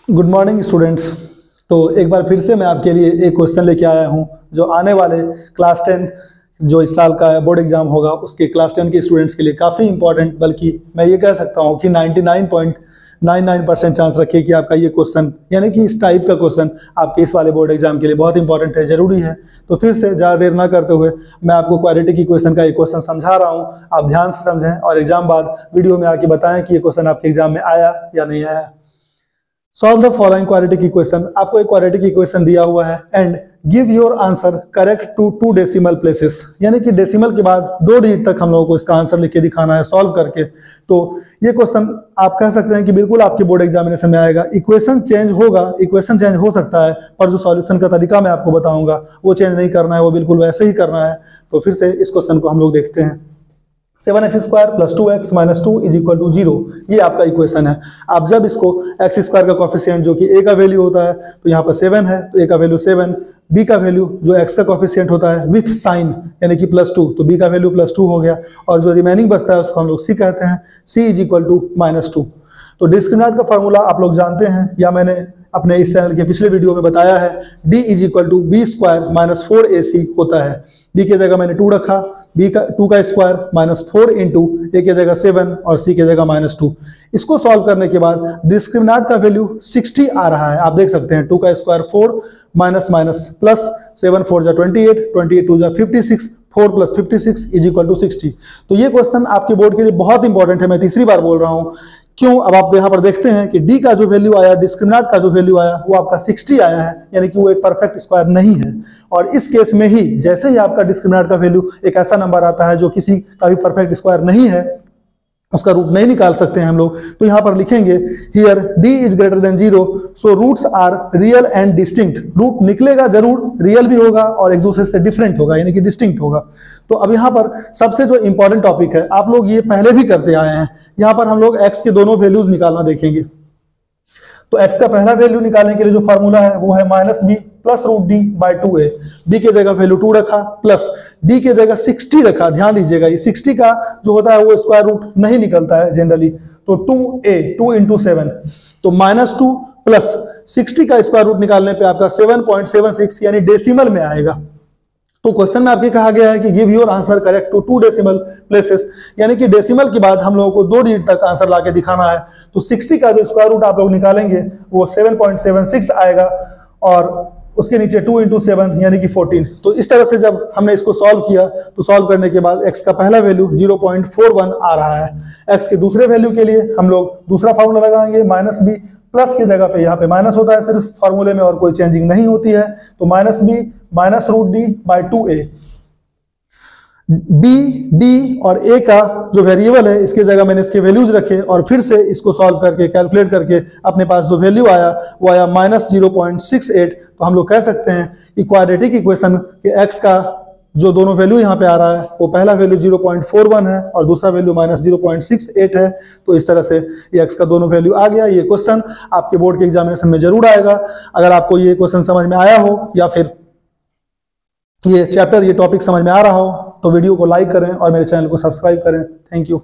Good morning students. तो एक बार फिर से मैं आपके लिए एक क्वेश्चन लेके आया हूं जो आने वाले क्लास 10 जो इस साल का बोर्ड एग्जाम होगा उसके क्लास 10 के स्टूडेंट्स के लिए काफ़ी इंपॉर्टेंट, बल्कि मैं ये कह सकता हूं कि 99.99% चांस रखिए कि आपका ये क्वेश्चन यानी कि इस टाइप का क्वेश्चन आपके इस वाले बोर्ड एग्जाम के लिए बहुत इंपॉर्टेंट है, जरूरी है। तो फिर से ज़्यादा देर ना करते हुए मैं आपको क्वाड्रेटिक इक्वेशन का एक क्वेश्चन समझा रहा हूँ, आप ध्यान से समझें और एग्जाम बाद वीडियो में आके बताएं कि ये क्वेश्चन आपके एग्जाम में आया या नहीं आया। Solve the following quadratic equation. आपको एक क्वाड्रेटिक इक्वेशन दिया हुआ है and give your answer correct to 2 decimal places, यानी कि डेसिमल के बाद 2 डिजिट तक हम लोगों को इसका आंसर लिख के दिखाना है सॉल्व करके। तो ये क्वेश्चन आप कह सकते हैं कि बिल्कुल आपके बोर्ड एग्जामिनेशन में आएगा। इक्वेशन चेंज होगा, इक्वेशन चेंज हो सकता है, पर जो सॉल्यूशन का तरीका मैं आपको बताऊंगा वो चेंज नहीं करना है, वो बिल्कुल वैसे ही करना है। तो फिर से इस क्वेश्चन को हम लोग देखते हैं। 7x² + 2x - 2 = 0, ये आपका इक्वेशन है। आप जब इसको x² का कोफिशिएंट जो कि a का वैल्यू होता है तो यहाँ पर 7 है तो a का वैल्यू 7, b का वैल्यू जो x का कोफिशिएंट होता है विथ साइन यानी कि +2, तो b का वैल्यू +2 हो गया और जो रिमेनिंग बचता है उसको हम लोग c कहते हैं, c = -2। तो डिस्क्रिमिनेंट का फार्मूला आप लोग जानते हैं या मैंने अपने इस चैनल के पिछले वीडियो में बताया है, d = b² - 4ac होता है। b की जगह मैंने 2 रखा, b का 2 का स्क्वायर -4 इंटू a की जगह 7 और c की जगह -2। इसको सॉल्व करने के बाद डिस्क्रिमिनेंट का वैल्यू 60 आ रहा है, आप देख सकते हैं। 2 का स्क्वायर 4 माइनस प्लस 7 4 जा 28, 28 2 जा 56, 4 + 56 = 60। तो ये क्वेश्चन आपके बोर्ड के लिए बहुत इंपॉर्टेंट है, मैं तीसरी बार बोल रहा हूँ। क्यों? अब आप यहाँ पर देखते हैं कि d का जो वैल्यू आया, डिस्क्रिमिनेंट का जो वैल्यू आया वो आपका 60 आया है, यानी कि वो एक परफेक्ट स्क्वायर नहीं है। और इस केस में ही जैसे ही आपका डिस्क्रिमिनेंट का वैल्यू एक ऐसा नंबर आता है जो किसी का भी परफेक्ट स्क्वायर नहीं है, उसका रूट नहीं निकाल सकते हैं हम लोग, तो यहाँ पर लिखेंगे here d is greater than 0 so roots are real and distinct. Root निकलेगा जरूर, रियल भी होगा और एक दूसरे से डिफरेंट होगा यानी कि डिस्टिंक्ट होगा। तो अब यहाँ पर सबसे जो इंपॉर्टेंट टॉपिक है, आप लोग ये पहले भी करते आए हैं, यहाँ पर हम लोग x के दोनों वैल्यूज निकालना देखेंगे। तो x का पहला वैल्यू निकालने के लिए जो फॉर्मूला है वो है -b + √d/2a। b की जगह वैल्यू 2 रखा प्लस d की जगह 60 रखा। ध्यान दीजिएगा ये 60 का जो होता है वो स्क्वायर रूट नहीं निकलता है जनरली, तो 2a 2 × 7 तो -2 प्लस 60 का स्क्वायर रूट निकालने पे आपका 7.76 यानी डेसिमल में आएगा। तो क्वेश्चन में आपके कहा गया है कि give your answer correct to 2 decimal places, यानी कि डेसिमल के बाद हम लोगों को 2 डिजिट तक आंसर लाके दिखाना है। तो 60 का जो स्क्वायर रूट आप लोग निकालेंगे वो 7.76 आएगा और उसके नीचे 2 × 7 यानी कि 14। तो इस तरह से जब हमने इसको सॉल्व किया तो सॉल्व करने के बाद x का पहला वैल्यू 0.41 आ रहा है। x के दूसरे वैल्यू के लिए हम लोग दूसरा फार्मूला लगाएंगे, -b प्लस की जगह पे यहाँ पे माइनस होता है सिर्फ फार्मूले में और कोई चेंजिंग नहीं होती है। तो -b - √d/2a। b, d और a का जो वेरिएबल है इसकी जगह मैंने इसके वैल्यूज रखे और फिर से इसको सॉल्व करके कैलकुलेट करके अपने पास जो वैल्यू आया वो आया -0.68। तो हम लोग कह सकते हैं कि क्वाड्रेटिक इक्वेशन के x का जो दोनों वैल्यू यहाँ पे आ रहा है वो पहला वैल्यू 0.41 है और दूसरा वैल्यू -0.68 है। तो इस तरह से ये x का दोनों वैल्यू आ गया। ये क्वेश्चन आपके बोर्ड के एग्जामिनेशन में जरूर आएगा। अगर आपको ये क्वेश्चन समझ में आया हो या फिर ये चैप्टर, ये टॉपिक समझ में आ रहा हो तो वीडियो को लाइक करें और मेरे चैनल को सब्सक्राइब करें। Thank you.